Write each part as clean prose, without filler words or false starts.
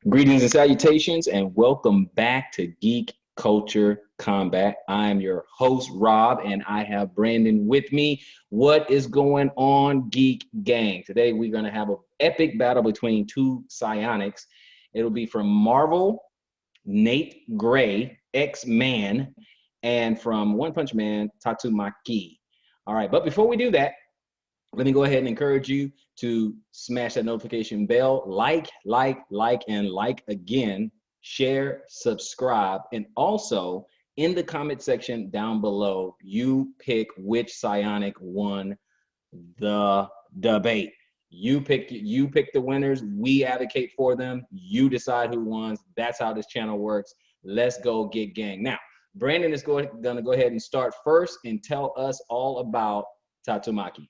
Greetings and salutations, and welcome back to Geek Culture Combat. I am your host, Rob, and I have Brandon with me. What is going on, Geek Gang? Today, we're going to have an epic battle between two psionics. It'll be from Marvel, Nate Gray, X-Man, and from One Punch Man, Tatsumaki. All right, but before we do that, let me go ahead and encourage you to smash that notification bell, and like again, share, subscribe, and also in the comment section down below, you pick which psionic won the debate. You pick the winners. We advocate for them. You decide who wins. That's how this channel works. Let's go, Get Gang. Now, Brandon is going to go ahead and start first and tell us all about Tatsumaki.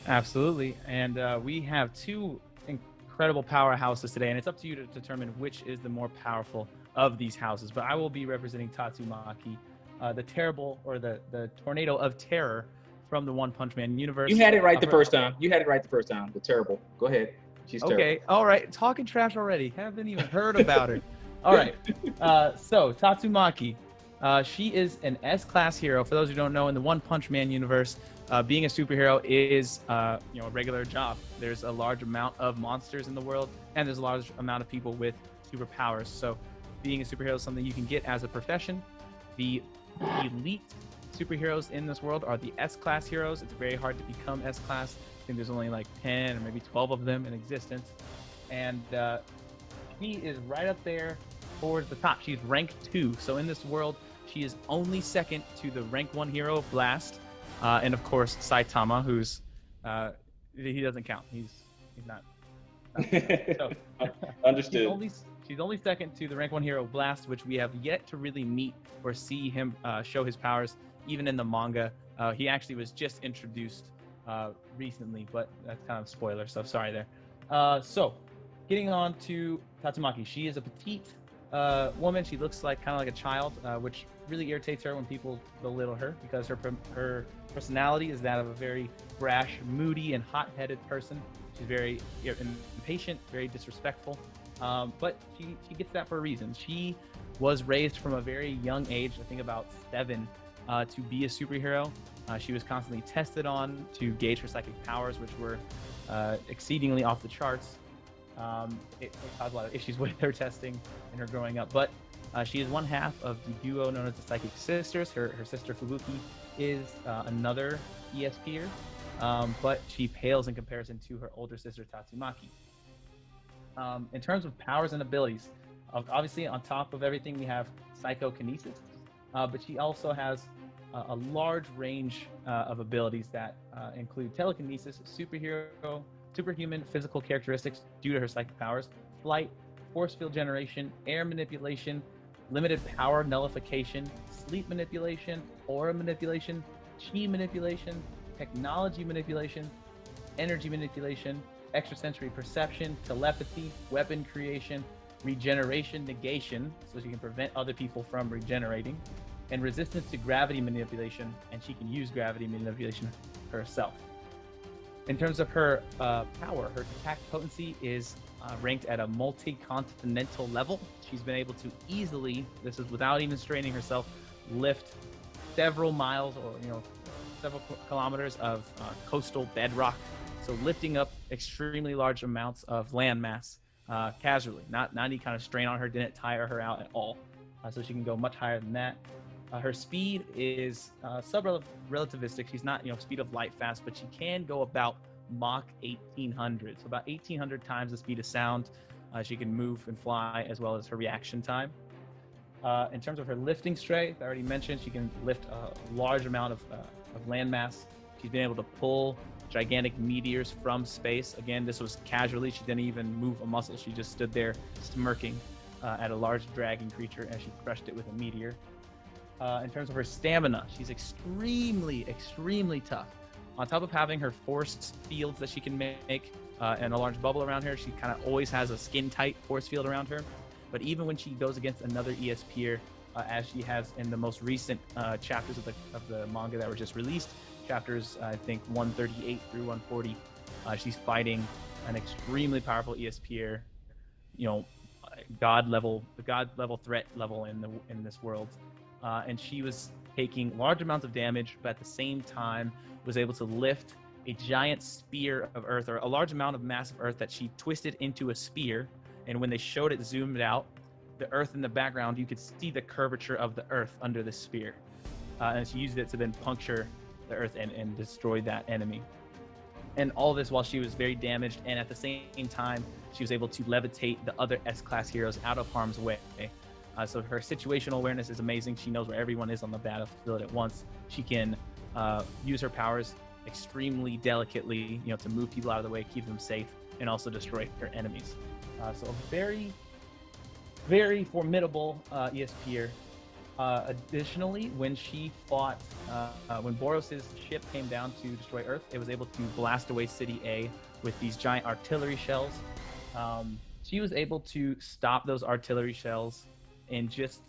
Absolutely. And we have two incredible powerhouses today, and it's up to you to determine which is the more powerful of these houses. But I will be representing Tatsumaki, the terrible, or the tornado of terror from the One Punch Man universe. You had it right the first time. The terrible. Go ahead. She's terrible. Okay. All right. Talking trash already. Haven't even heard about her. All right. So Tatsumaki, she is an S-class hero. For those who don't know, in the One Punch Man universe, being a superhero is a regular job. There's a large amount of monsters in the world, and there's a large amount of people with superpowers. So being a superhero is something you can get as a profession. The elite superheroes in this world are the S-class heroes. It's very hard to become S-class. I think there's only like 10 or maybe 12 of them in existence. And she is right up there towards the top. She's rank 2. So in this world, she is only second to the rank 1 hero, Blast. And of course, Saitama, who's he doesn't count. He's not. So, Understood. She's only second to the rank 1 hero, Blast, which we have yet to really meet or see him show his powers, even in the manga. He actually was just introduced recently, but that's kind of a spoiler, so sorry there. So, getting on to Tatsumaki. She is a petite woman. She looks like kind of like a child, which really irritates her when people belittle her, because her personality is that of a very brash, moody, and hot-headed person. She's very impatient, very disrespectful, but she gets that for a reason. She was raised from a very young age, I think about 7, to be a superhero. She was constantly tested on to gauge her psychic powers, which were exceedingly off the charts. It caused a lot of issues with her testing and her growing up, but she is one half of the duo known as the Psychic Sisters. Her sister Fubuki is another ESPer, but she pales in comparison to her older sister Tatsumaki. In terms of powers and abilities, obviously on top of everything we have psychokinesis, but she also has a large range of abilities that include telekinesis, superhuman physical characteristics due to her psychic powers, flight, force field generation, air manipulation, limited power nullification, sleep manipulation, aura manipulation, chi manipulation, technology manipulation, energy manipulation, extrasensory perception, telepathy, weapon creation, regeneration negation, so she can prevent other people from regenerating, and resistance to gravity manipulation, and she can use gravity manipulation herself. In terms of her power, her attack potency is ranked at a multi-continental level. She's been able to easily, this is without even straining herself, lift several miles or several kilometers of coastal bedrock. So lifting up extremely large amounts of land mass casually, not any kind of strain on her, didn't tire her out at all. So she can go much higher than that. Her speed is sub-relativistic. She's not, speed of light fast, but she can go about Mach 1800. So about 1800 times the speed of sound. She can move and fly, as well as her reaction time. In terms of her lifting strength, I already mentioned she can lift a large amount of land mass. She's been able to pull gigantic meteors from space. Again, this was casually. She didn't even move a muscle. She just stood there smirking at a large dragon creature as she crushed it with a meteor. In terms of her stamina, she's extremely tough. On top of having her force fields that she can make and a large bubble around her, she kind of always has a skin-tight force field around her. But even when she goes against another ESPer, as she has in the most recent chapters of the manga that were just released, chapters I think 138 through 140, she's fighting an extremely powerful ESPer the god level threat level in this world, and she was taking large amounts of damage, but at the same time was able to lift a giant spear of earth, or a large amount of massive earth that she twisted into a spear. And when they showed it zoomed out, the earth in the background, you could see the curvature of the earth under the spear, and she used it to then puncture the earth and destroy that enemy. And all this while she was very damaged, and at the same time she was able to levitate the other S-class heroes out of harm's way. So her situational awareness is amazing. She knows where everyone is on the battlefield at once. She can use her powers extremely delicately, to move people out of the way, keep them safe, and also destroy her enemies. So a very, very formidable ESPer. Additionally, when she fought, when Boros' ship came down to destroy Earth, it was able to blast away City A with these giant artillery shells. She was able to stop those artillery shells in just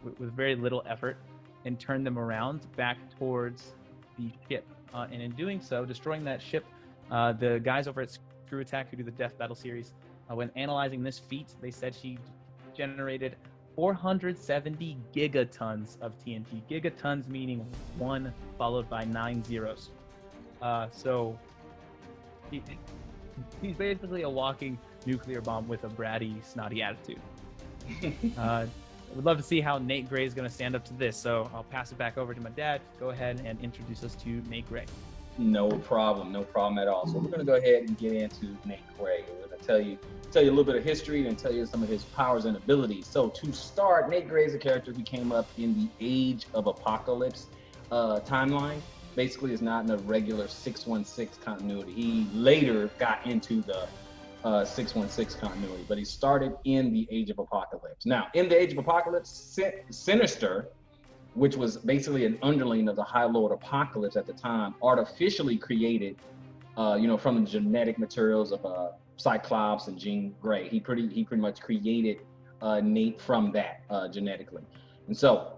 with very little effort, and turn them around back towards the ship. And in doing so, destroying that ship, the guys over at Screw Attack, who do the Death Battle series, when analyzing this feat, they said she generated 470 gigatons of TNT. Gigatons meaning 1 followed by 9 zeros. So he's basically a walking nuclear bomb with a bratty, snotty attitude. I would love to see how Nate Gray is going to stand up to this, so I'll pass it back over to my dad. Go ahead and introduce us to Nate Gray. No problem at all. So we're going to go ahead and get into Nate Gray. We're going to tell you a little bit of history and tell you some of his powers and abilities. So to start, Nate Gray is a character who came up in the Age of Apocalypse timeline. Basically, is not in a regular 616 continuity. He later got into the 616 continuity, but he started in the Age of Apocalypse. Now, in the Age of Apocalypse, Sinister, which was basically an underling of the High Lord Apocalypse at the time, artificially created, from the genetic materials of Cyclops and Jean Grey. He pretty much created Nate from that genetically, and so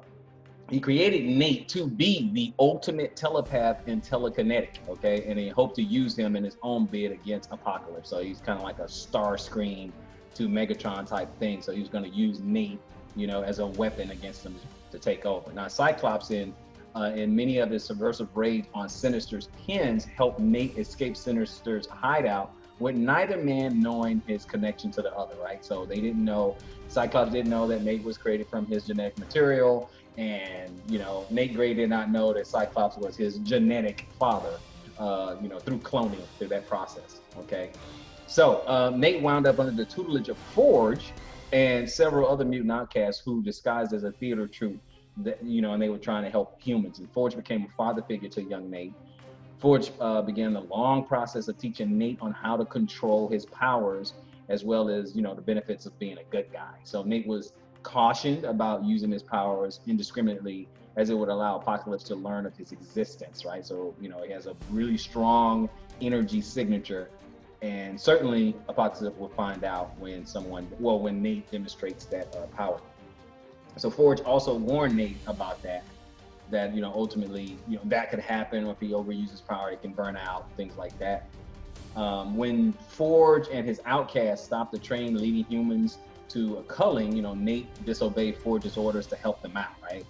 he created Nate to be the ultimate telepath and telekinetic, okay? And he hoped to use him in his own bid against Apocalypse. So he's kind of like a Starscream to Megatron type thing. So he was going to use Nate, as a weapon against him to take over. Now, Cyclops in many of his subversive raids on Sinister's pins helped Nate escape Sinister's hideout, with neither man knowing his connection to the other, right? So they didn't know, Cyclops didn't know that Nate was created from his genetic material. And, Nate Gray did not know that Cyclops was his genetic father, through cloning, through that process, okay? So Nate wound up under the tutelage of Forge and several other mutant outcasts who disguised as a theater troupe, and they were trying to help humans. And Forge became a father figure to young Nate. Forge began the long process of teaching Nate on how to control his powers, as well as, the benefits of being a good guy. So Nate was cautioned about using his powers indiscriminately, as it would allow Apocalypse to learn of his existence, right? So, he has a really strong energy signature, and certainly Apocalypse will find out when Nate demonstrates that power. So Forge also warned Nate about that ultimately, that could happen. If he overuses power, it can burn out, things like that. When Forge and his outcasts stopped the train leading humans to a culling, Nate disobeyed Forge's orders to help them out, right?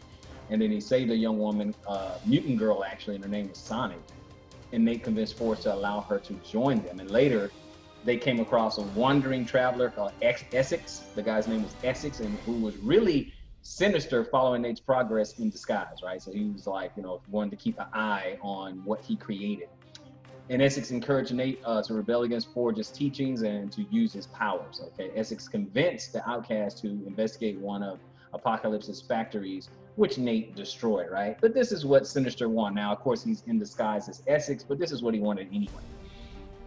And then he saved a young woman, mutant girl actually, and her name was Sonic. And Nate convinced Forge to allow her to join them. And later, they came across a wandering traveler called Essex. The guy's name was Essex, and who was really Sinister, following Nate's progress in disguise, right? So he was like, wanted to keep an eye on what he created. And Essex encouraged Nate to rebel against Forge's teachings and to use his powers, okay? Essex convinced the outcast to investigate one of Apocalypse's factories, which Nate destroyed, right? But this is what Sinister wanted. Now, of course, he's in disguise as Essex, but this is what he wanted anyway.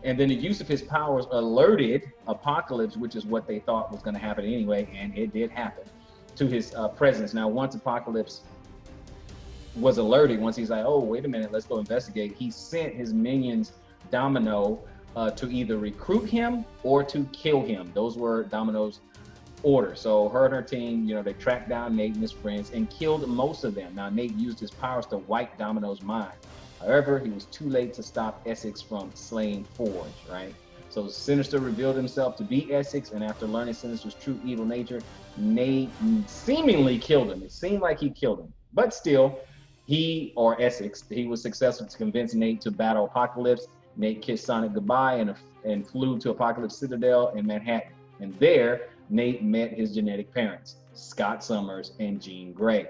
And then the use of his powers alerted Apocalypse, which is what they thought was going to happen anyway, and it did happen, to his presence. Now, once Apocalypse was alerted, once he's like, oh, wait a minute, let's go investigate, he sent his minions Domino to either recruit him or to kill him. Those were Domino's orders. So her and her team, they tracked down Nate and his friends and killed most of them. Now, Nate used his powers to wipe Domino's mind. However, he was too late to stop Essex from slaying Forge, right? So Sinister revealed himself to be Essex, and after learning Sinister's true evil nature, Nate seemingly killed him. It seemed like he killed him. But still, he was successful to convince Nate to battle Apocalypse. Nate kissed Sonic goodbye and flew to Apocalypse Citadel in Manhattan. And there, Nate met his genetic parents, Scott Summers and Jean Grey.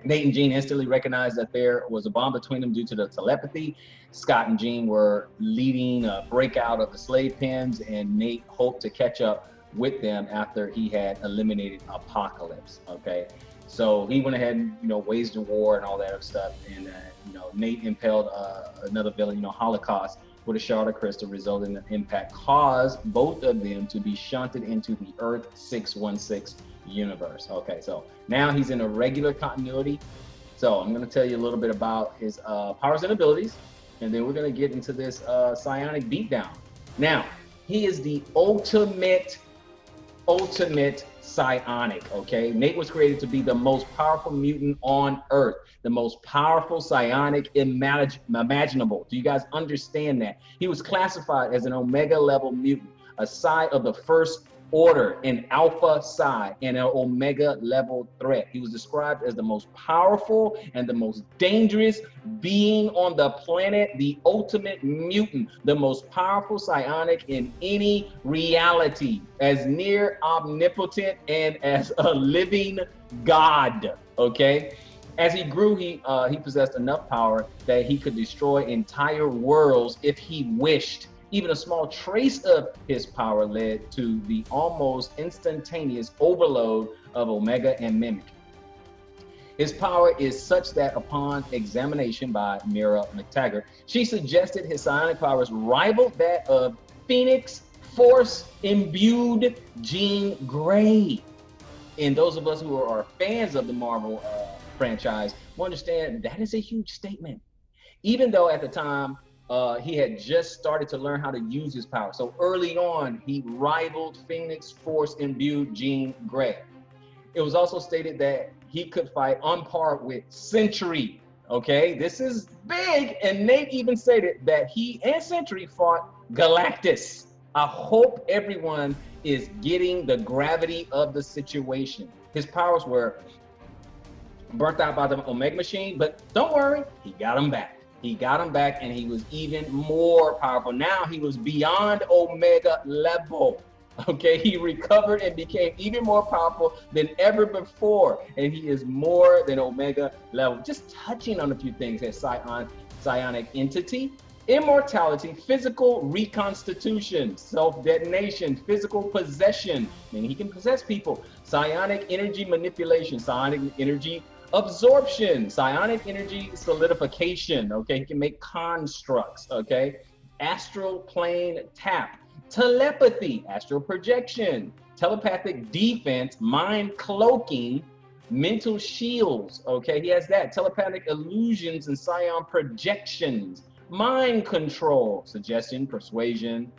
Nate and Jean instantly recognized that there was a bond between them due to the telepathy. Scott and Jean were leading a breakout of the slave pens, and Nate hoped to catch up with them after he had eliminated Apocalypse. Okay, so he went ahead and waged a war and all that other stuff, and Nate impaled another villain, Holocaust, with a shard of crystal, resulting in an impact caused both of them to be shunted into the Earth 616 universe. Okay, so now he's in a regular continuity. So I'm going to tell you a little bit about his powers and abilities, and then we're going to get into this psionic beatdown. Now, he is the ultimate psionic, okay? Nate was created to be the most powerful mutant on Earth, the most powerful psionic imaginable. Do you guys understand that? He was classified as an Omega level mutant, a psi of the first order, an alpha psi, and an Omega level threat. He was described as the most powerful and the most dangerous being on the planet, the ultimate mutant, the most powerful psionic in any reality, as near omnipotent and as a living god, okay? As he grew, he possessed enough power that he could destroy entire worlds if he wished. Even a small trace of his power led to the almost instantaneous overload of Omega and Mimic. His power is such that upon examination by Mira McTaggart, she suggested his psionic powers rivaled that of Phoenix Force-imbued Jean Grey. And those of us who are fans of the Marvel franchise will understand that is a huge statement. Even though at the time, he had just started to learn how to use his power. So early on, he rivaled Phoenix Force-imbued Jean Grey. It was also stated that he could fight on par with Sentry. Okay, this is big. And Nate even stated that he and Sentry fought Galactus. I hope everyone is getting the gravity of the situation. His powers were burnt out by the Omega Machine, but don't worry, he got them back. He got him back, and he was even more powerful. Now he was beyond Omega level. Okay, he recovered and became even more powerful than ever before, and he is more than Omega level. Just touching on a few things: his psionic entity, immortality, physical reconstitution, self-detonation, physical possession, meaning he can possess people, psionic energy manipulation, psionic energy absorption, psionic energy solidification, okay? He can make constructs, okay? Astral plane tap, telepathy, astral projection, telepathic defense, mind cloaking, mental shields, okay? He has that. Telepathic illusions and psion projections, mind control, suggestion, persuasion,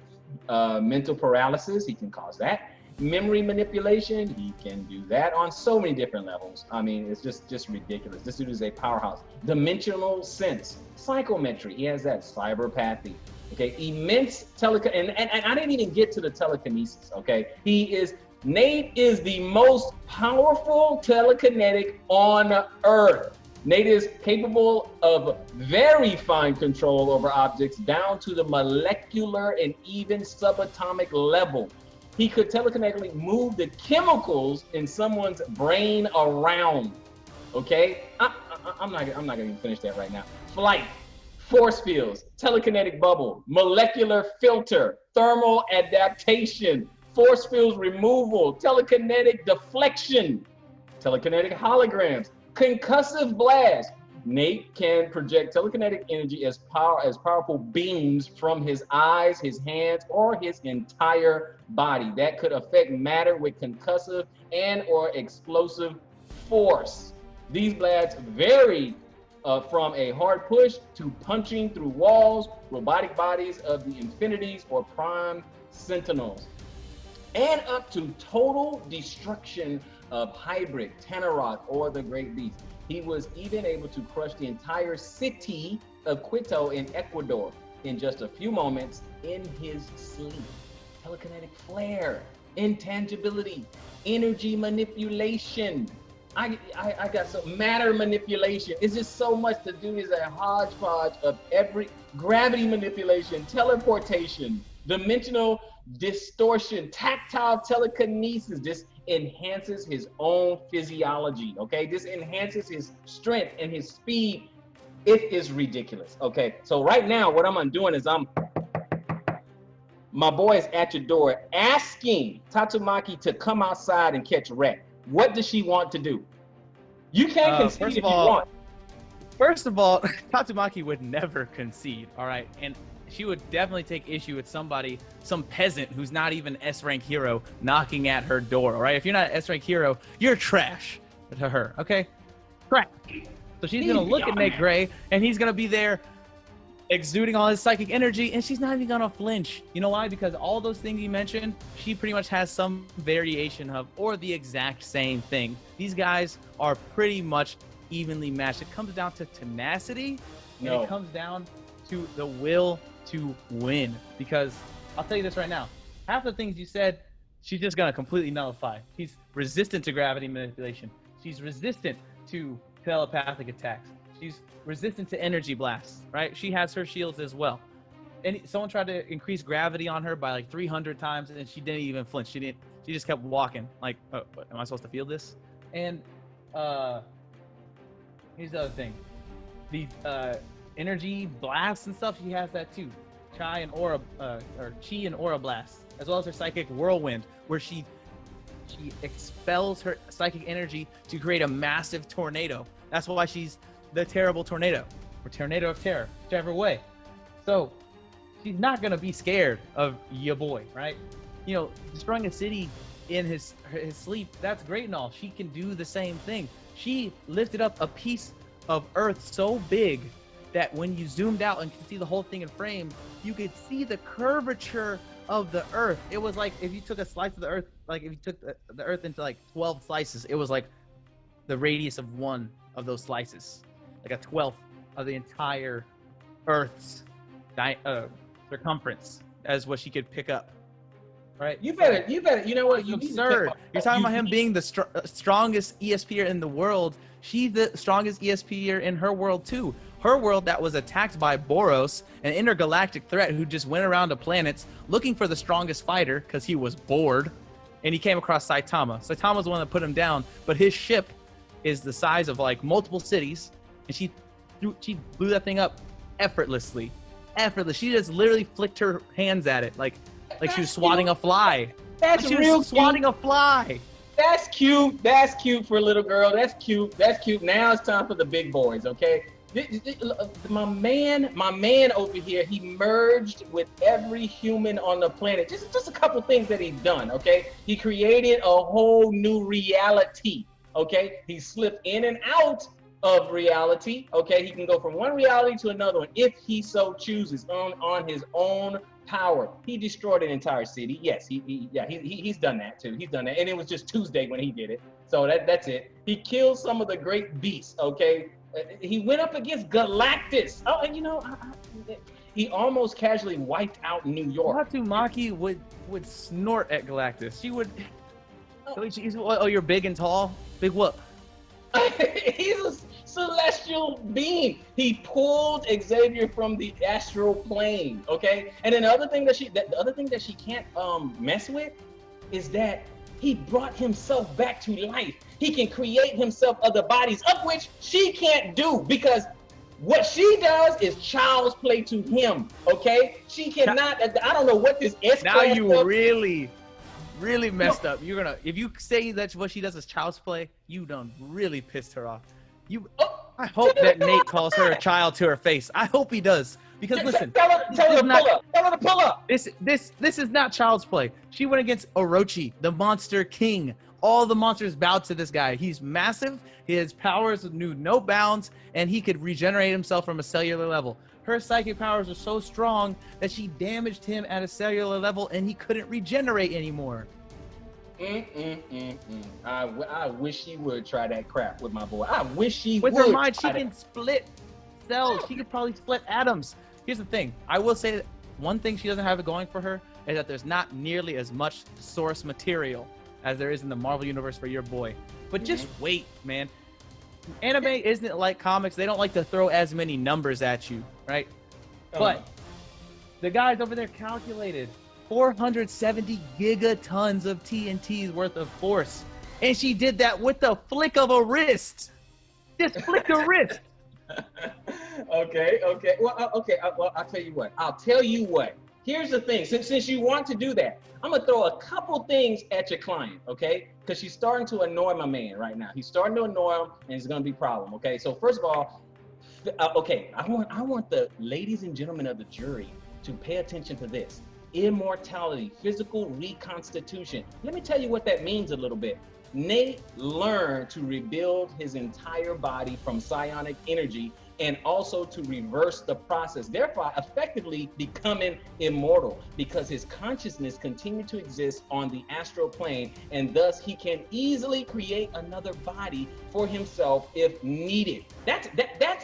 mental paralysis, he can cause that. Memory manipulation, he can do that on so many different levels. I mean, it's just ridiculous. This dude is a powerhouse. Dimensional sense, psychometry, he has that. Cyberpathy, okay? Immense and I didn't even get to the telekinesis, okay? Nate is the most powerful telekinetic on Earth. Nate is capable of very fine control over objects down to the molecular and even subatomic level. He could telekinetically move the chemicals in someone's brain around. Okay, I'm not gonna even finish that right now. Flight, force fields, telekinetic bubble, molecular filter, thermal adaptation, force fields removal, telekinetic deflection, telekinetic holograms, concussive blast. Nate can project telekinetic energy as powerful beams from his eyes, his hands, or his entire body that could affect matter with concussive and or explosive force. These blasts vary from a hard push to punching through walls, robotic bodies of the Infinities or Prime Sentinels, and up to total destruction of Hybrid, Tanarok, or the Great Beast. He was even able to crush the entire city of Quito in Ecuador. in just a few moments in his sleep. Telekinetic flare, intangibility, energy manipulation. I got some matter manipulation. It's just so much to do. Is a hodgepodge of every gravity manipulation, teleportation, dimensional distortion, tactile telekinesis. This enhances his own physiology. Okay, this enhances his strength and his speed. It is ridiculous. Okay, so right now, what I'm doing is my boy is at your door asking Tatsumaki to come outside and catch wreck. What does she want to do? You can't concede if you want. First of all, Tatsumaki would never concede, all right? And she would definitely take issue with somebody, some peasant who's not even S-rank hero knocking at her door, all right? If you're not an S-rank hero, you're trash to her, okay? Trash. So she's going to look at Nick Gray, and he's going to be there exuding all his psychic energy, and she's not even gonna flinch. You know why? Because all those things you mentioned, she pretty much has some variation of, or the exact same thing. These guys are pretty much evenly matched. It comes down to tenacity, and it comes down to the will to win. Because I'll tell you this right now, half the things you said, she's just gonna completely nullify. She's resistant to gravity manipulation. She's resistant to telepathic attacks. She's resistant to energy blasts, right? She has her shields as well. And someone tried to increase gravity on her by like 300 times, and she didn't even flinch. She just kept walking. Like, oh, am I supposed to feel this? And here's the other thing: the energy blasts and stuff. She has that too. Chi and aura blast, as well as her psychic whirlwind, where she expels her psychic energy to create a massive tornado. That's why she's the terrible tornado, or tornado of terror, whichever way. So she's not gonna be scared of your boy, right? You know, destroying a city in his sleep, that's great and all. She can do the same thing. She lifted up a piece of earth so big that when you zoomed out and could see the whole thing in frame, you could see the curvature of the earth. It was like if you took a slice of the earth, like if you took the earth into like 12 slices, it was like the radius of one of those slices. Like a 12th of the entire Earth's circumference as what she could pick up, right? You better, you know what? It's absurd. You're talking about him being the strongest ESPer in the world. She's the strongest ESPer in her world too. Her world that was attacked by Boros, an intergalactic threat who just went around the planets looking for the strongest fighter because he was bored, and he came across Saitama. Saitama's the one that put him down, but his ship is the size of like multiple cities. And she blew that thing up effortlessly. She just literally flicked her hands at it like she was swatting a fly. That's like she real was swatting a fly. That's cute. That's cute for a little girl. That's cute. That's cute. Now it's time for the big boys, okay? My man over here, he merged with every human on the planet. Just a couple things that he's done, okay? He created a whole new reality, okay? He slipped in and out of reality, okay? He can go from one reality to another one if he so chooses on his own power. He destroyed an entire city. Yes, he's done that too. He's done that, and it was just Tuesday when he did it. So that's it. He killed some of the great beasts, okay? He went up against Galactus. Oh, and you know, he almost casually wiped out New York. Tatsumaki would snort at Galactus. She would. Oh, you're big and tall. Big what? He's a celestial being. He pulled Xavier from the astral plane, okay? And then the other thing that she can't mess with is that he brought himself back to life. He can create himself other bodies, of which she can't do, because what she does is child's play to him, okay? She cannot. I don't know what this S now class you does. Really messed up. You're gonna, if you say that what she does is child's play, you done really pissed her off. I hope that Nate calls her a child to her face. I hope he does, because listen, tell her to pull up. This is not child's play. She went against Orochi, the monster king. All the monsters bowed to this guy. He's massive. His powers knew no bounds, and he could regenerate himself from a cellular level. Her psychic powers are so strong that she damaged him at a cellular level, and he couldn't regenerate anymore. I wish she would try that crap with my boy. I wish she would. With her mind, she can split cells. She could probably split atoms. here's the thing. I will say that one thing she doesn't have it going for her is that there's not nearly as much source material as there is in the Marvel universe for your boy. But just wait, man. Anime isn't like comics. They don't like to throw as many numbers at you, right? But the guys over there calculated 470 gigatons of TNT's worth of force. And she did that with the flick of a wrist. Just flick a wrist. Okay. Well, I'll tell you what. Here's the thing. Since you want to do that, I'm going to throw a couple things at your client, okay? Because she's starting to annoy my man right now. He's starting to annoy him, and it's going to be a problem, okay? So first of all, I want the ladies and gentlemen of the jury to pay attention to this. Immortality, physical reconstitution. Let me tell you what that means a little bit. Nate learned to rebuild his entire body from psionic energy and also to reverse the process, therefore effectively becoming immortal because his consciousness continued to exist on the astral plane, and thus he can easily create another body for himself if needed. That's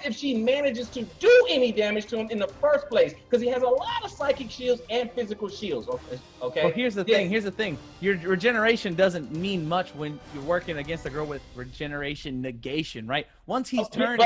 if she manages to do any damage to him in the first place, because he has a lot of psychic shields and physical shields. Okay. Well, here's the thing. Your regeneration doesn't mean much when you're working against a girl with regeneration negation, right? Once he's turned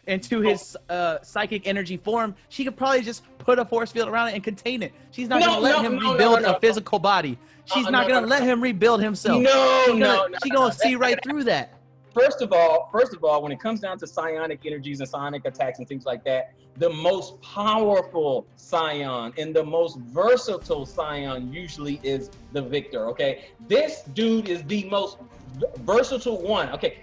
into his psychic energy form, she could probably just put a force field around it and contain it. She's not going to let him rebuild a physical body. She's not going to let him rebuild himself. She's going to see right through that. First of all, when it comes down to psionic energies and psionic attacks and things like that, the most powerful scion and the most versatile scion usually is the victor, okay? This dude is the most versatile one, okay?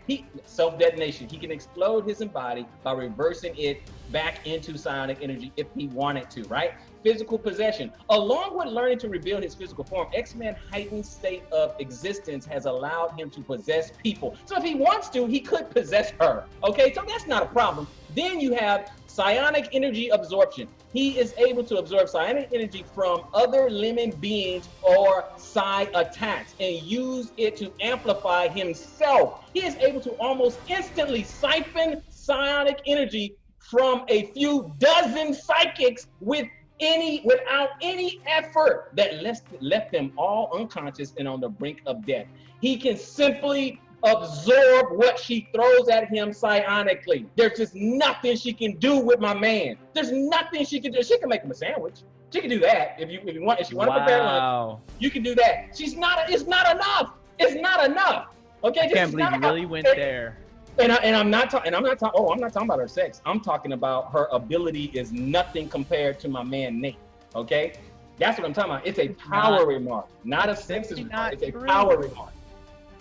Self-detonation. He can explode his body by reversing it back into psionic energy if he wanted to, right? Physical possession. Along with learning to rebuild his physical form, X-Men's heightened state of existence has allowed him to possess people. So if he wants to, he could possess her, okay? So that's not a problem. Then you have psionic energy absorption. He is able to absorb psionic energy from other living beings or psi attacks and use it to amplify himself. He is able to almost instantly siphon psionic energy from a few dozen psychics without any effort that left them all unconscious and on the brink of death. He can simply absorb what she throws at him psionically. There's just nothing she can do with my man. There's nothing she can do. She can make him a sandwich. She can do that if you want. If she want to prepare lunch, you can do that. It's not enough. It's not enough. Okay. I can't believe you really went there. And I'm not talking about her sex. I'm talking about her ability is nothing compared to my man Nate. Okay, that's what I'm talking about. It's a power remark, not a sexist remark. It's a power remark.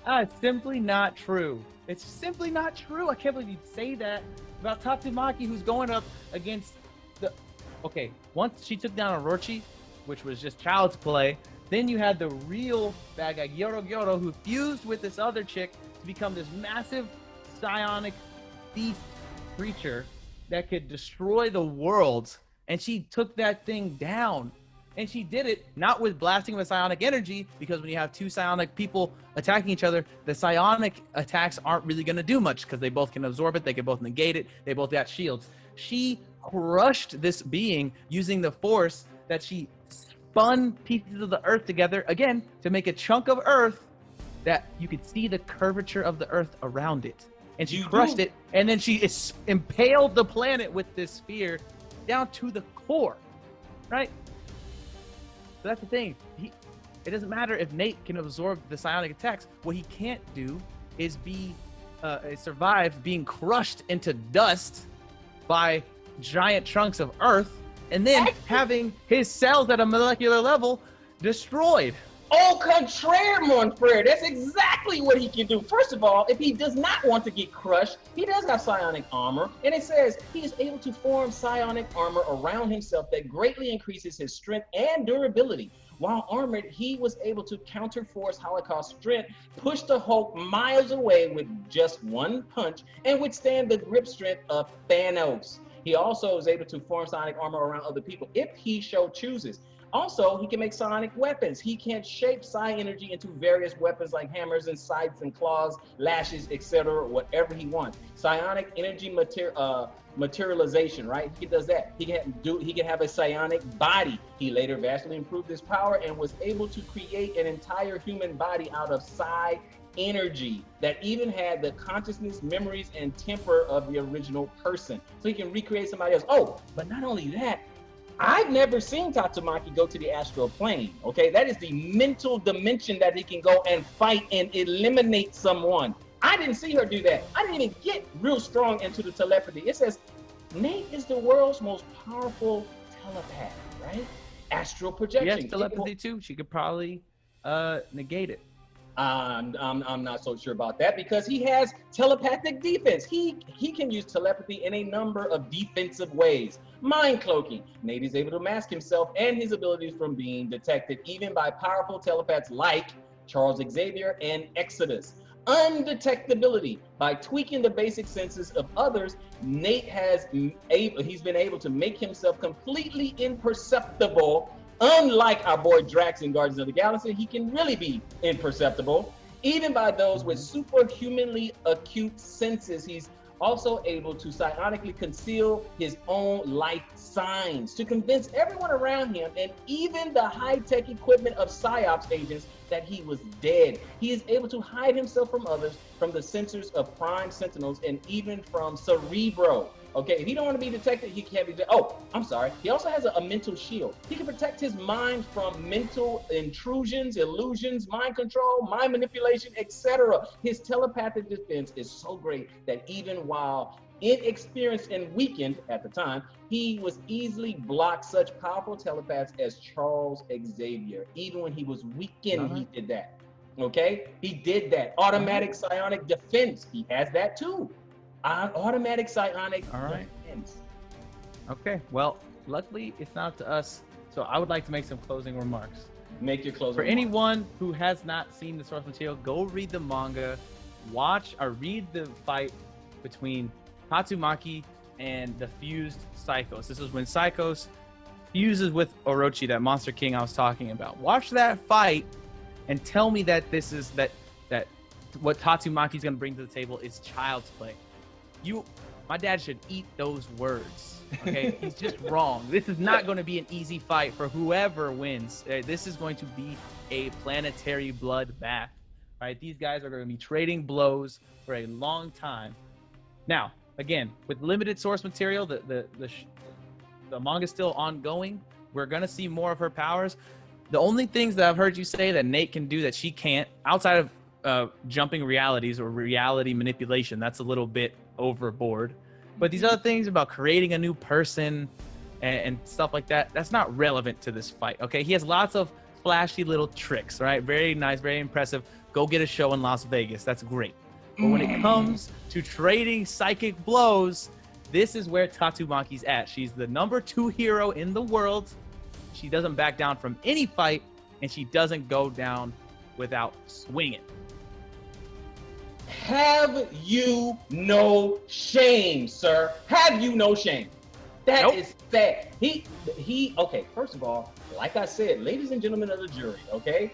It's simply not true. It's simply not true. I can't believe you'd say that about Tatsumaki, who's going up against the. Okay, once she took down Orochi, which was just child's play. Then you had the real bad guy Gyoro, who fused with this other chick to become this massive psionic beast creature that could destroy the world, and she took that thing down. And she did it not with blasting with psionic energy, because when you have two psionic people attacking each other, the psionic attacks aren't really going to do much because they both can absorb it, they can both negate it, they both got shields. She crushed this being using the force that she spun pieces of the earth together, again, to make a chunk of earth that you could see the curvature of the earth around it. And she crushed it, and then she impaled the planet with this sphere down to the core, right? So that's the thing. It doesn't matter if Nate can absorb the psionic attacks. What he can't do is survive being crushed into dust by giant chunks of earth, and then having his cells at a molecular level destroyed. Au contraire, mon frere. That's exactly what he can do. First of all, if he does not want to get crushed, he does have psionic armor. And it says he is able to form psionic armor around himself that greatly increases his strength and durability. While armored, he was able to counterforce Holocaust's strength, push the Hulk miles away with just one punch, and withstand the grip strength of Thanos. He also is able to form psionic armor around other people if he so chooses. Also, he can make psionic weapons. He can shape psi energy into various weapons like hammers and scythes and claws, lashes, etc., whatever he wants. Psionic energy materialization, right? He does that. He can have a psionic body. He later vastly improved his power and was able to create an entire human body out of psi energy that even had the consciousness, memories, and temper of the original person. So he can recreate somebody else. Oh, but not only that, I've never seen Tatsumaki go to the astral plane, okay? That is the mental dimension that he can go and fight and eliminate someone. I didn't see her do that. I didn't even get real strong into the telepathy. It says, Nate is the world's most powerful telepath, right? Astral projection. Yes, telepathy too. She could probably negate it. I'm not so sure about that because he has telepathic defense. He can use telepathy in a number of defensive ways. Mind cloaking. Nate is able to mask himself and his abilities from being detected even by powerful telepaths like Charles Xavier and Exodus. Undetectability. By tweaking the basic senses of others, Nate he's been able to make himself completely imperceptible. Unlike our boy Drax in Guardians of the Galaxy, he can really be imperceptible. Even by those with superhumanly acute senses, he's also able to psionically conceal his own life signs to convince everyone around him and even the high-tech equipment of PSYOPs agents that he was dead. He is able to hide himself from others, from the sensors of Prime Sentinels, and even from Cerebro. Okay, if he don't want to be detected, he can't be detected. Oh, I'm sorry. He also has a mental shield. He can protect his mind from mental intrusions, illusions, mind control, mind manipulation, etc. His telepathic defense is so great that even while inexperienced and weakened at the time, he was easily blocked such powerful telepaths as Charles Xavier. Even when he was weakened, he did that. Okay, he did that. Automatic psionic defense, he has that too. Automatic psionic defense. Okay, well, luckily it's not up to us, so I would like to make some closing remarks. Make your closing For remarks. anyone who has not seen the source material, go read the manga, watch or read the fight between Tatsumaki and the fused Psychos. This is when Psychos fuses with Orochi, that Monster King I was talking about. Watch that fight and tell me that this is that what Tatsumaki's gonna bring to the table is child's play. My dad should eat those words. Okay, he's just wrong. This is not going to be an easy fight for whoever wins. This is going to be a planetary bloodbath. Right? These guys are going to be trading blows for a long time. Now, again, with limited source material, the manga's still ongoing. We're going to see more of her powers. The only things that I've heard you say that Nate can do that she can't, outside of jumping realities or reality manipulation, that's a little bit overboard. But these other things about creating a new person and stuff like that, that's not relevant to this fight. Okay, he has lots of flashy little tricks, right? Very nice, very impressive. Go get a show in Las Vegas. That's great. But when it comes to trading psychic blows, this is where Tatsumaki's at. She's the #2 hero in the world. She doesn't back down from any fight, and she doesn't go down without swinging. Have you no shame, sir? Have you no shame? That is sad. Okay, first of all, like I said, ladies and gentlemen of the jury, okay?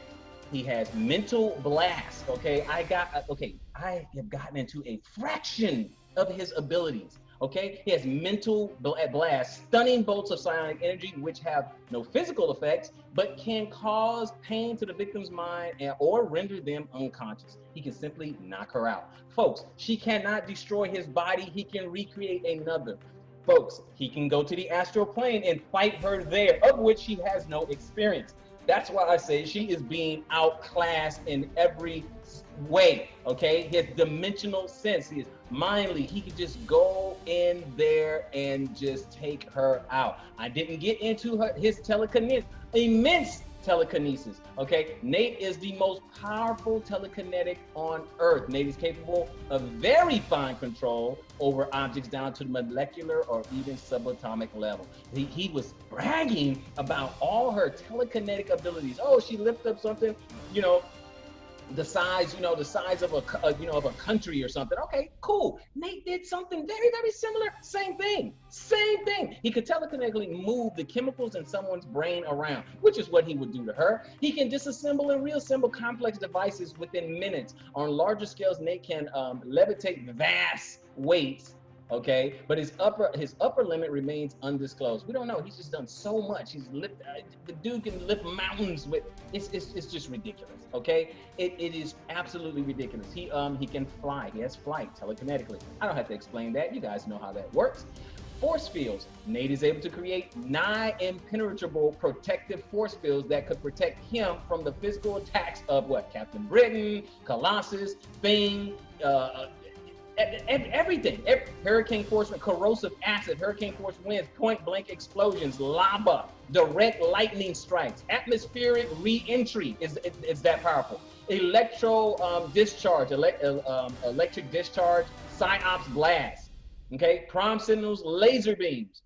He has mental blast, okay? I have gotten into a fraction of his abilities, okay? He has mental blast, stunning bolts of psionic energy, which have no physical effects, but can cause pain to the victim's mind or render them unconscious. He can simply knock her out. Folks, she cannot destroy his body. He can recreate another. Folks, he can go to the astral plane and fight her there, of which she has no experience. That's why I say she is being outclassed in every way, okay? His dimensional sense, he is mindly. He could just go in there and just take her out. I didn't get into his telekinesis, immense telekinesis, okay? Nate is the most powerful telekinetic on Earth. Nate is capable of very fine control over objects down to the molecular or even subatomic level. He was bragging about all her telekinetic abilities. Oh, she lifted up something, the size, the size of of a country or something. Okay, cool. Nate did something very, very similar. Same thing. Same thing. He could telekinetically move the chemicals in someone's brain around, which is what he would do to her. He can disassemble and reassemble complex devices within minutes. On larger scales, Nate can levitate vast weights. Okay, but his upper limit remains undisclosed. We don't know. He's just done so much. He's the dude can lift mountains with. It's just ridiculous. Okay, it is absolutely ridiculous. He can fly. He has flight telekinetically. I don't have to explain that. You guys know how that works. Force fields. Nate is able to create nigh impenetrable protective force fields that could protect him from the physical attacks of what? Captain Britain, Colossus, Thing. Everything. Hurricane force, corrosive acid, hurricane force winds, point blank explosions, lava, direct lightning strikes, atmospheric re-entry is that powerful. Discharge, electric discharge, psyops blast. Okay, prime signals, laser beams,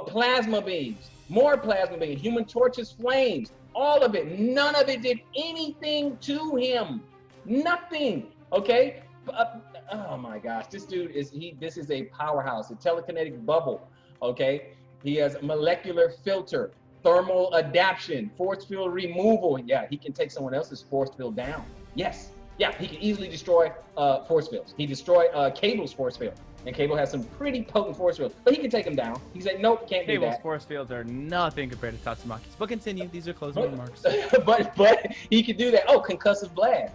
plasma beams, more plasma beams, human torches, flames, all of it. None of it did anything to him. Nothing. Okay. Oh my gosh, this dude this is a powerhouse, a telekinetic bubble. Okay, he has molecular filter, thermal adaptation, force field removal. Yeah, he can take someone else's force field down. Yes, yeah, he can easily destroy force fields. He destroyed Cable's force field, and Cable has some pretty potent force fields, but he can take him down. He said, nope, can't do that. Cable's force fields are nothing compared to Tatsumaki's. But continue, these are closing remarks. but he can do that. Oh, concussive blast.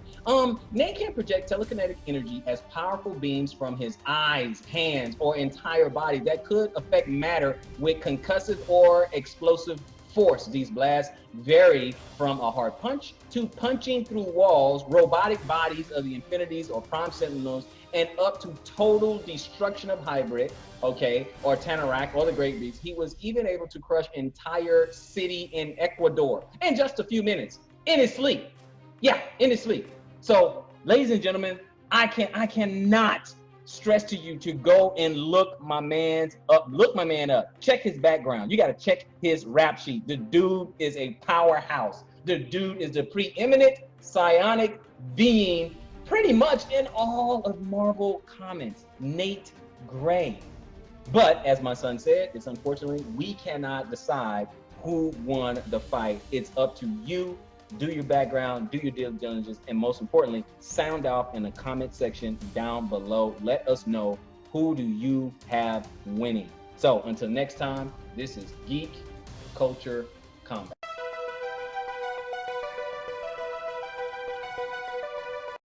Nate can project telekinetic energy as powerful beams from his eyes, hands, or entire body that could affect matter with concussive or explosive force. These blasts vary from a hard punch to punching through walls, robotic bodies of the Infinities or Prime Sentinels, and up to total destruction of Hybrid, okay, or Tanarak, or the Great Beast. He was even able to crush entire city in Ecuador in just a few minutes, in his sleep. Yeah, in his sleep. So, ladies and gentlemen, I cannot stress to you to go and look my man up. Check his background. You got to check his rap sheet. The dude is a powerhouse. The dude is the preeminent psionic being pretty much in all of Marvel Comics, Nate Gray. But as my son said, it's unfortunately, we cannot decide who won the fight. It's up to you. Do your background, do your due diligence, and most importantly, sound off in the comment section down below. Let us know, who do you have winning. So until next time, this is Geek Culture Combat.